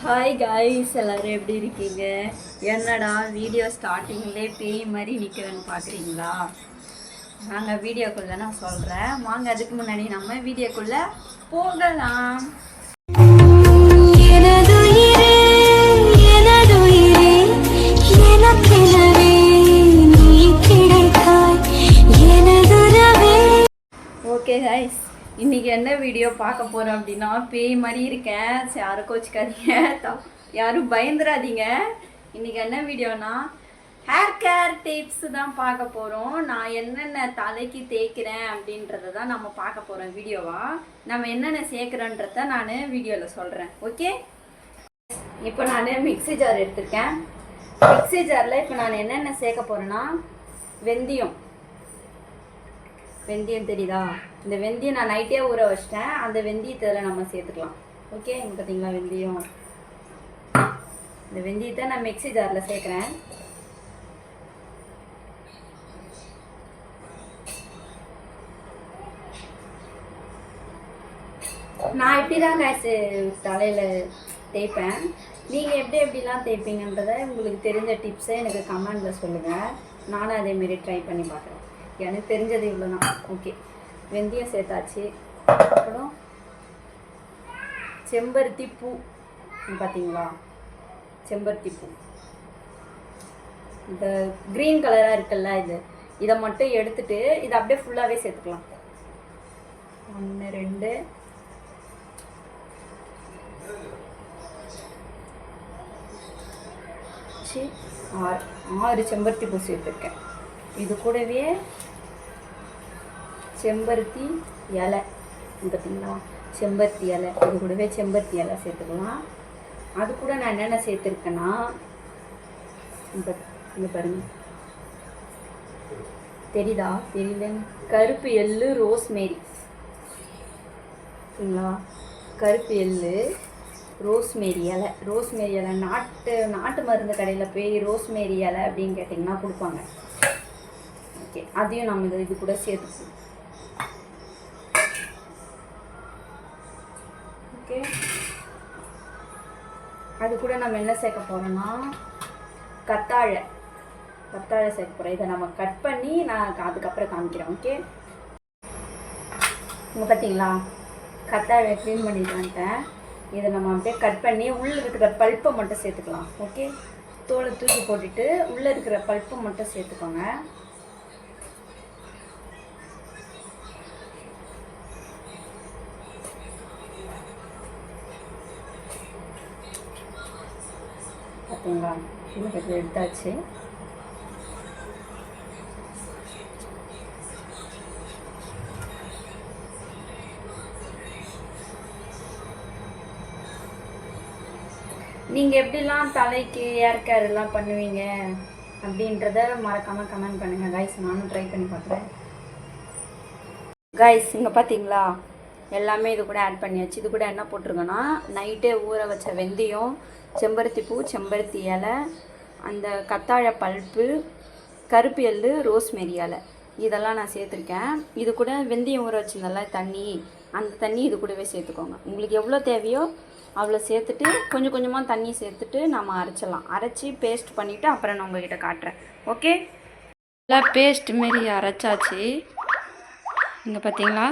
Hi guys, எல்லோரும் எப்படி இருக்கீங்க? என்னடா வீடியோ ஸ்டார்டிங்லேயே பேய் மாதிரி நிற்கிறேன்னு பார்க்குறீங்களா? நாங்கள் வீடியோக்குள்ளே நான் சொல்கிறேன் வாங்க. அதுக்கு முன்னாடி நம்ம வீடியோக்குள்ளே போகலாம். ஓகே காய்ஸ், இன்றைக்கி என்ன வீடியோ பார்க்க போகிறோம் அப்படின்னா, பேய் மாதிரி இருக்கேன். யாரும் கோச்சிக்காதீங்க, யாரும் பயந்துடாதீங்க. இன்றைக்கி என்ன வீடியோனா ஹேர் கேர் டிப்ஸ் தான் பார்க்க போகிறோம். நான் என்னென்ன தலைக்கு தேய்க்கிறேன் அப்படின்றத தான் நம்ம பார்க்க போகிறோம் வீடியோவாக. நம்ம என்னென்ன சேர்க்குறோன்றத நான் வீடியோவில் சொல்கிறேன். ஓகே, இப்போ நான் மிக்ஸி ஜார் எடுத்திருக்கேன். மிக்ஸி ஜாரில் இப்போ நான் என்னென்ன சேர்க்க போகிறேன்னா, வெந்தயம் தெரியுதா? இந்த வெந்தயம் நான் நைட்டே ஊற வச்சிட்டேன். அந்த வெந்தயத்தில் நம்ம சேர்த்துக்கலாம். ஓகே, இங்கே பார்த்தீங்களா வெந்தயம்? இந்த வெந்தயத்தை நான் மிக்ஸி ஜாரில் சேர்க்குறேன். நான் இப்படி தான் காசு தலையில் தேய்ப்பேன். நீங்கள் எப்படிலாம் தேய்ப்பீங்கன்றதை உங்களுக்கு தெரிஞ்ச டிப்ஸை எனக்கு கமெண்டில் சொல்லுங்கள். நானும் அதேமாரி ட்ரை பண்ணி பார்க்குறேன். எனக்கு தெரிஞ்சது இவ்வளோதான். ஓகே, வெந்தயம் சேர்த்தாச்சு. அப்புறம் செம்பருத்தி பூ பார்த்தீங்களா? செம்பருத்தி பூ இந்த க்ரீன் கலராக இருக்குல்ல, இதை மட்டும் எடுத்துட்டு இதை அப்படியே ஃபுல்லாகவே சேர்த்துக்கலாம். 1 2 6 செம்பருத்தி பூ சேர்த்துருக்கேன். இது கூடவே செம்பருத்தி இலை பார்த்தீங்களா? செம்பருத்தி இலை, இது கூடவே செம்பருத்தி இலை சேர்த்துக்கலாம். அது கூட நான் என்னென்ன சேர்த்துருக்கேன்னா, இங்கே பாருங்கள், தெரியுதா? தெரியல, கருப்பு எள்ளு, ரோஸ்மேரி. சரிங்களா? கருப்பு எள்ளு, ரோஸ்மேரி இலை. நாட்டு மருந்து கடையில் போய் ரோஸ்மேரி இலை அப்படின்னு கேட்டிங்கன்னா கொடுப்பாங்க. ஓகே, அதையும் நம்ம இது கூட சேர்த்துக்கணும். ஓகே, அது கூட நம்ம என்ன சேர்க்க போகிறோம்னா, கத்தாழை சேர்க்க போகிறோம். இதை நம்ம கட் பண்ணி நான் அதுக்கப்புறம் காமிக்கிறேன். ஓகே, இங்கே பார்த்தீங்களா? கத்தாழை க்ளீன் பண்ணிட்டு வந்துட்டேன். இதை நம்ம அப்படியே கட் பண்ணி உள்ளே இருக்கிற பல்ப்பை மட்டும் சேர்த்துக்கலாம். ஓகே, தோலை தூக்கி போட்டுட்டு உள்ளே இருக்கிற பல்ப்பை மட்டும் சேர்த்துக்கோங்க. பார்த்தீங்களா? இது எடுத்தாச்சு. நீங்கள் எப்படிலாம் தலைக்கு ஹேர் கேர் எல்லாம் பண்ணுவீங்க அப்படின்றத மறக்காமல் கமெண்ட் பண்ணுங்கள் கைஸ். நானும் ட்ரை பண்ணி பார்க்குறேன். கைஸ், இங்கே பார்த்தீங்களா? எல்லாமே இது கூட ஆட் பண்ணியாச்சு. இது கூட என்ன போட்டிருக்கேன்னா, நைட்டே ஊற வச்ச வெந்தயம், செம்பருத்தி பூ, செம்பருத்தி இலை, அந்த கத்தாழை பல்ப்பு, கருப்பு எள்ளு, ரோஸ்மேரி இலை, இதெல்லாம் நான் சேர்த்துருக்கேன். இது கூட வெந்தயம் ஊற வச்சிருந்தல தண்ணி, அந்த தண்ணி இது கூடவே சேர்த்துக்கோங்க. உங்களுக்கு எவ்வளோ தேவையோ அவ்வளோ சேர்த்துட்டு கொஞ்சம் கொஞ்சமாக தண்ணி சேர்த்துட்டு நம்ம அரைச்சி பேஸ்ட் பண்ணிவிட்டு அப்புறம் நான் உங்கள்கிட்ட காட்டுறேன். ஓகே, நல்லா பேஸ்ட் மாரி அரைச்சாச்சு. இங்கே பார்த்தீங்களா?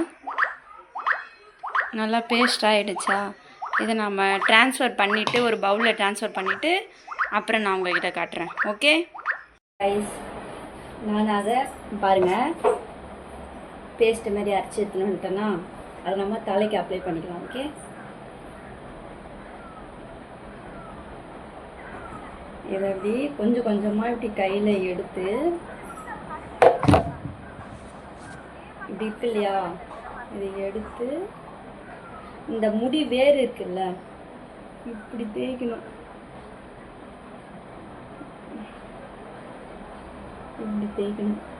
நல்லா பேஸ்ட் ஆகிடுச்சா? இதை நம்ம ட்ரான்ஸ்ஃபர் பண்ணிவிட்டு ஒரு பவுலில் ட்ரான்ஸ்ஃபர் பண்ணிவிட்டு அப்புறம் நான் உங்கள்கிட்ட காட்டுறேன். ஓகே கைஸ், நான் அதை பாருங்கள் பேஸ்ட்டு மாதிரி அரைச்சி எடுத்துன்னு வந்துட்டேன்னா அதை நம்ம தலைக்கு அப்ளை பண்ணிக்கலாம். ஓகே, இதை அப்படி கொஞ்சம் கொஞ்சமாக இப்படி கையில் எடுத்து, இப்படி இருக்கு இல்லையா, இதை எடுத்து இந்த முடி வேர் இருக்குல்ல, இப்படி தேய்க்கணும்.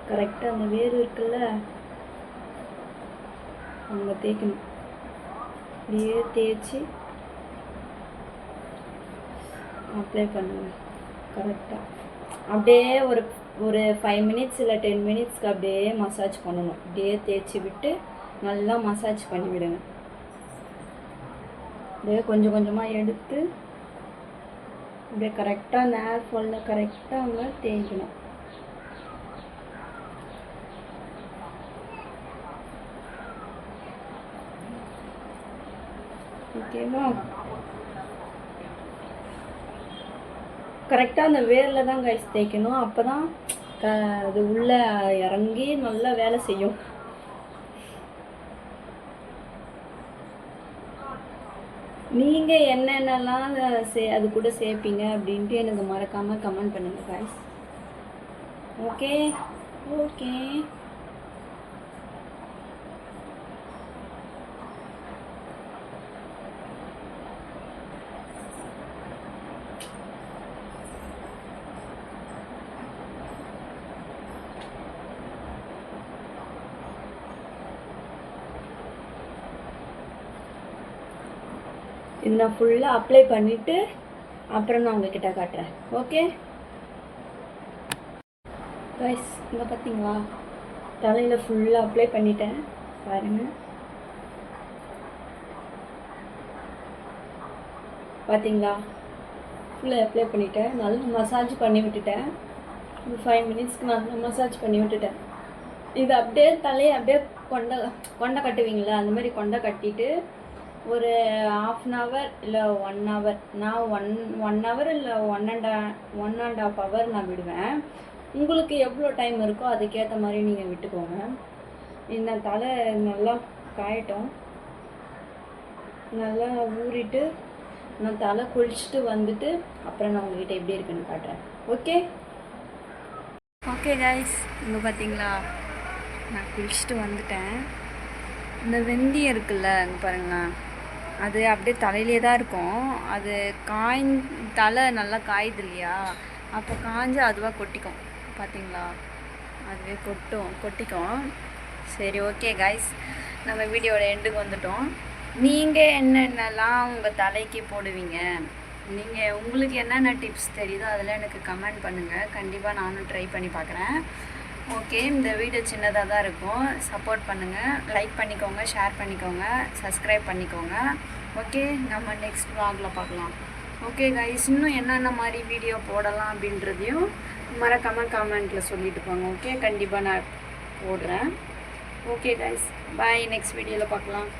கரெக்டாக அந்த வேர் இருக்குல்ல, அங்கே தேய்க்கணும். இப்படியே தேய்ச்சி அப்ளை பண்ணுங்க கரெக்டாக. அப்படியே ஒரு 5 மினிட்ஸ் இல்லை 10 மினிட்ஸ்க்கு அப்படியே மசாஜ் பண்ணணும். அப்படியே தேய்ச்சி விட்டு நல்லா மசாஜ் பண்ணி விடுங்க. அப்படியே கொஞ்சம் கொஞ்சமாக எடுத்து அப்படியே கரெக்டாக அந்த ஹேர் ஃபாலில் கரெக்டாக அவங்க தேய்க்கணும். ஓகேவா? கரெக்டாக அந்த வேரில் தான் கைஸ் தேய்க்கணும். அப்போ தான் அது உள்ளே இறங்கி நல்லா வேலை செய்யும். நீங்கள் என்னென்னலாம் அது கூட சேர்ப்பீங்க அப்படின்ட்டு எனக்கு மறக்காமல் கமெண்ட் பண்ணுங்கள் கைஸ். Okay okay. இது நான் ஃபுல்லாக அப்ளை பண்ணிவிட்டு அப்புறம் நான் உங்ககிட்ட காட்டுறேன். ஓகே கைஸ், இங்கே பார்த்தீங்களா தலையில் ஃபுல்லாக அப்ளை பண்ணிட்டேன் பாருங்கள். பார்த்தீங்களா ஃபுல்லாக அப்ளை பண்ணிட்டேன். நல்லா மசாஜ் பண்ணி விட்டுட்டேன். 5 மினிட்ஸ்க்கு நல்லா மசாஜ் பண்ணி விட்டுட்டேன். இது அப்படியே தலையை அப்படியே கொண்டை கட்டுவீங்களா, அந்த மாதிரி கொண்டை கட்டிட்டு ஒரு 1/2 hour இல்லை 1 hour, நான் 1 hour இல்லை 1.5 hour நான் விடுவேன். உங்களுக்கு எவ்வளோ டைம் இருக்கோ அதுக்கேற்ற மாதிரி நீங்கள் விட்டுக்கோங்க. இந்த தலை நல்லா காயட்டும். நல்லா ஊறிட்டு நான் தலை குளிச்சுட்டு வந்துட்டு அப்புறம் நான் உங்கள்கிட்ட எப்படி இருக்குன்னு காட்டுறேன். ஓகே ஓகே கைஸ், இங்கே பார்த்தீங்களா நான் குளிச்சுட்டு வந்துட்டேன். இந்த வெந்தயம் இருக்குல்ல, இங்கே பாருங்களேன், அது அப்படியே தலையிலே தான் இருக்கும். அது தலை நல்லா காயுது இல்லையா, அப்போ காஞ்சு அதுவாக கொட்டிக்கும். பார்த்தீங்களா, அதுவே கொட்டிக்கும். சரி ஓகே கைஸ், நம்ம வீடியோட எண்டுக்கு வந்துட்டோம். நீங்கள் என்னென்னலாம் உங்கள் தலைக்கு போடுவீங்க, உங்களுக்கு என்னென்ன டிப்ஸ் தெரியுதோ அதெல்லாம் எனக்கு கமெண்ட் பண்ணுங்கள். கண்டிப்பாக நானும் ட்ரை பண்ணி பார்க்குறேன். ஓகே, இந்த வீடியோ சின்னதாக தான் இருக்கும். சப்போர்ட் பண்ணுங்கள், லைக் பண்ணிக்கோங்க, ஷேர் பண்ணிக்கோங்க, சப்ஸ்கிரைப் பண்ணிக்கோங்க. ஓகே, நம்ம நெக்ஸ்ட் vlogல பார்க்கலாம். ஓகே கைஸ், இன்னும் என்னென்ன மாதிரி வீடியோ போடலாம் அப்படின்றதையும் மறக்காமல் கமெண்ட்டில் சொல்லிட்டு போங்க. ஓகே, கண்டிப்பாக நான் போடுறேன். ஓகே கைஸ், பாய். நெக்ஸ்ட் வீடியோவில் பார்க்கலாம்.